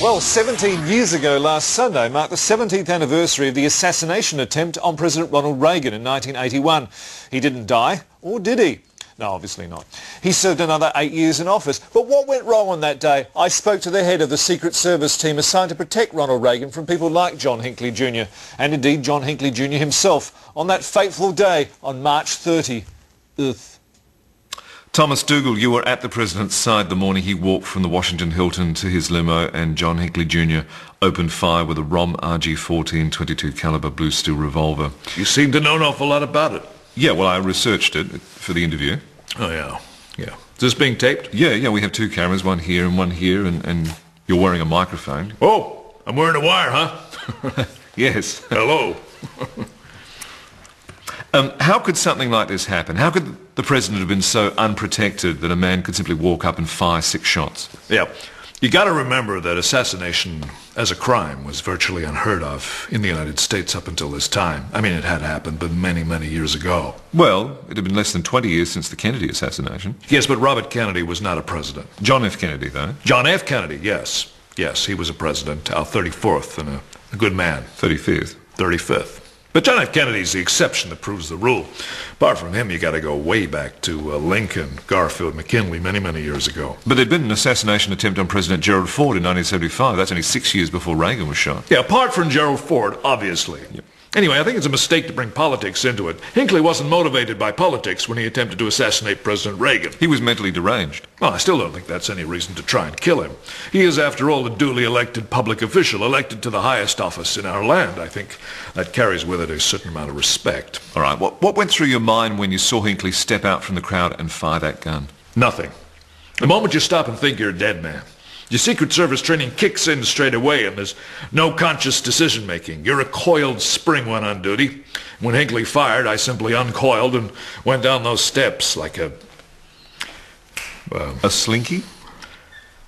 Well, 17 years ago last Sunday marked the 17th anniversary of the assassination attempt on President Ronald Reagan in 1981. He didn't die, or did he? No, obviously not. He served another 8 years in office. But what went wrong on that day? I spoke to the head of the Secret Service team assigned to protect Ronald Reagan from people like John Hinckley Jr. and indeed John Hinckley Jr. himself on that fateful day on March 30. Thomas Dougal, you were at the President's side the morning he walked from the Washington Hilton to his limo and John Hinckley Jr. opened fire with a ROM RG-14 22 caliber blue steel revolver. You seem to know an awful lot about it. Yeah, well, I researched it for the interview. Oh, yeah. Is this being taped? Yeah, we have two cameras, one here and you're wearing a microphone. Oh, I'm wearing a wire, huh? Yes. Hello. How could something like this happen? How could the President have been so unprotected that a man could simply walk up and fire 6 shots? Yeah. You got to remember that assassination as a crime was virtually unheard of in the United States up until this time. I mean, it had happened, but many, many years ago. Well, it had been less than 20 years since the Kennedy assassination. Yes, but Robert Kennedy was not a president. John F. Kennedy, though. John F. Kennedy, yes. Yes, he was a president, our 34th, and a good man. 35th. 35th. But John F. Kennedy's the exception that proves the rule. Apart from him, you got to go way back to Lincoln, Garfield, McKinley, many, many years ago. But there'd been an assassination attempt on President Gerald Ford in 1975. That's only 6 years before Reagan was shot. Yeah, apart from Gerald Ford, obviously. Yep. Anyway, I think it's a mistake to bring politics into it. Hinckley wasn't motivated by politics when he attempted to assassinate President Reagan. He was mentally deranged. Well, I still don't think that's any reason to try and kill him. He is, after all, a duly elected public official, elected to the highest office in our land. I think that carries with it a certain amount of respect. All right, what went through your mind when you saw Hinckley step out from the crowd and fire that gun? Nothing. The moment you stop and think, you're a dead man. Your Secret Service training kicks in straight away, and there's no conscious decision-making. You're a coiled spring when on duty. When Hinckley fired, I simply uncoiled and went down those steps like a... a slinky?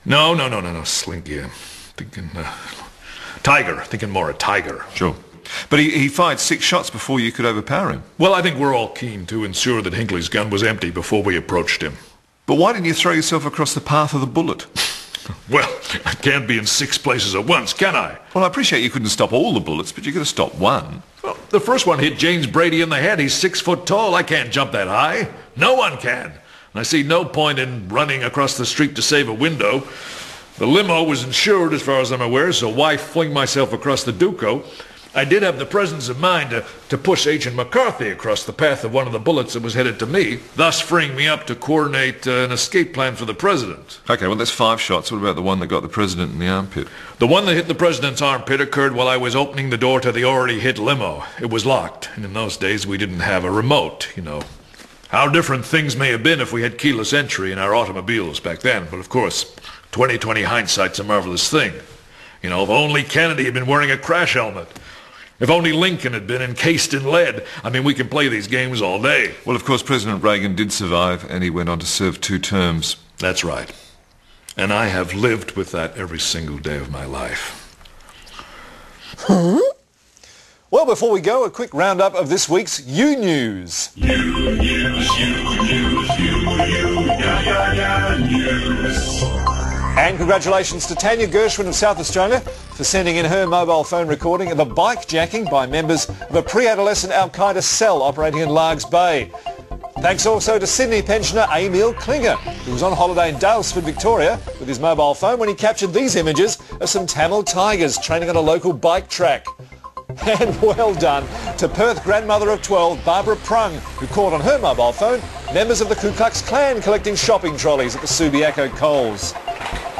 No, slinky. I'm thinking... tiger. Thinking more a tiger. Sure. But he fired 6 shots before you could overpower him. Well, I think we're all keen to ensure that Hinckley's gun was empty before we approached him. But why didn't you throw yourself across the path of the bullet? Well, I can't be in 6 places at once, can I? Well, I appreciate you couldn't stop all the bullets, but you could have stopped one. Well, the first one hit James Brady in the head. He's 6 foot tall. I can't jump that high. No one can. And I see no point in running across the street to save a window. The limo was insured, as far as I'm aware, so why fling myself across the Duco? I did have the presence of mind to push Agent McCarthy across the path of one of the bullets that was headed to me, thus freeing me up to coordinate an escape plan for the President. Okay, well, that's 5 shots. What about the one that got the President in the armpit? The one that hit the President's armpit occurred while I was opening the door to the already hit limo. It was locked, and in those days we didn't have a remote, you know. How different things may have been if we had keyless entry in our automobiles back then, but of course, 20/20 hindsight's a marvelous thing. You know, if only Kennedy had been wearing a crash helmet. If only Lincoln had been encased in lead. I mean, we can play these games all day. Well, of course, President Reagan did survive, and he went on to serve 2 terms. That's right. And I have lived with that every single day of my life. Well, before we go, a quick roundup of this week's U News. News. And congratulations to Tanya Gershwin of South Australia for sending in her mobile phone recording of a bike jacking by members of a pre-adolescent Al-Qaeda cell operating in Largs Bay. Thanks also to Sydney pensioner Emil Klinger, who was on holiday in Daylesford, Victoria, with his mobile phone when he captured these images of some Tamil tigers training on a local bike track. And well done to Perth grandmother of 12, Barbara Prung, who caught on her mobile phone members of the Ku Klux Klan collecting shopping trolleys at the Subiaco Coles.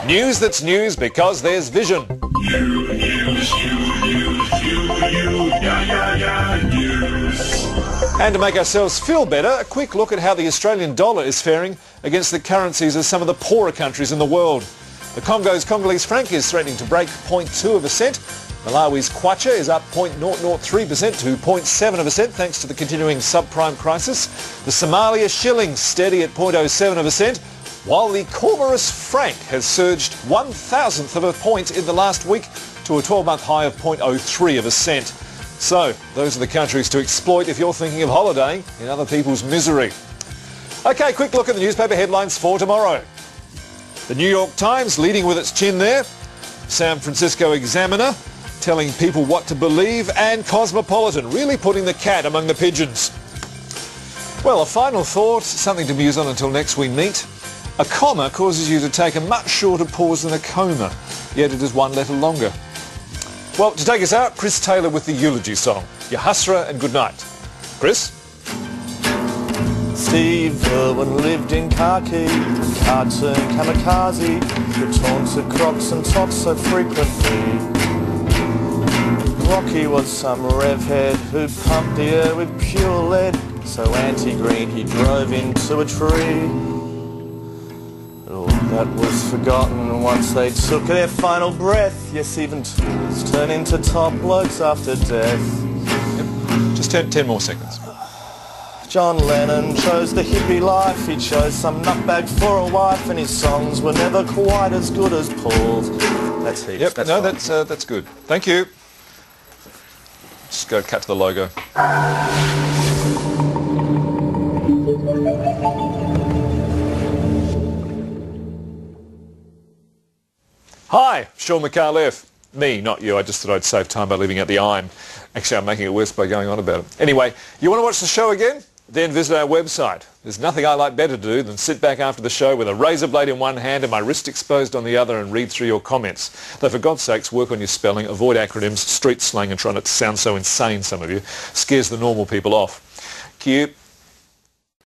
News that's news because there's vision. News. And to make ourselves feel better, a quick look at how the Australian dollar is faring against the currencies of some of the poorer countries in the world. The Congo's Congolese franc is threatening to break 0.2 of a cent. Malawi's kwacha is up 0.003% to 0.7 of a cent thanks to the continuing subprime crisis. The Somalia shilling steady at 0.07 of a cent, while the Comoros franc has surged 1/1000th of a point in the last week to a 12-month high of 0.03 of a cent. So, those are the countries to exploit if you're thinking of holidaying in other people's misery. Okay, quick look at the newspaper headlines for tomorrow. The New York Times leading with its chin there. San Francisco Examiner telling people what to believe, and Cosmopolitan really putting the cat among the pigeons. Well, a final thought, something to muse on until next we meet. A comma causes you to take a much shorter pause than a coma, yet it is one letter longer. Well, to take us out, Chris Taylor with the eulogy song. Yahasra and good night. Chris? Steve Irwin lived in khaki, cartoon kamikaze, who taunted crocs and tots so frequently. Rocky was some rev-head who pumped the air with pure lead, so anti-green he drove into a tree. All that was forgotten once they took their final breath. Yes, even tools turn into top blokes after death. Yep. Just 10 more seconds. John Lennon chose the hippie life, he chose some nutbag for a wife, and his songs were never quite as good as Paul's. That's heaps. Yep, that's that's good. Thank you. Just go cut to the logo. Hi, Sean McAuliffe. Me, not you. I just thought I'd save time by leaving out the I'm. Actually, I'm making it worse by going on about it. Anyway, you want to watch the show again? Then visit our website. There's nothing I like better to do than sit back after the show with a razor blade in one hand and my wrist exposed on the other and read through your comments. Though for God's sakes, work on your spelling, avoid acronyms, street slang and try not to sound so insane, some of you. Scares the normal people off. Cue.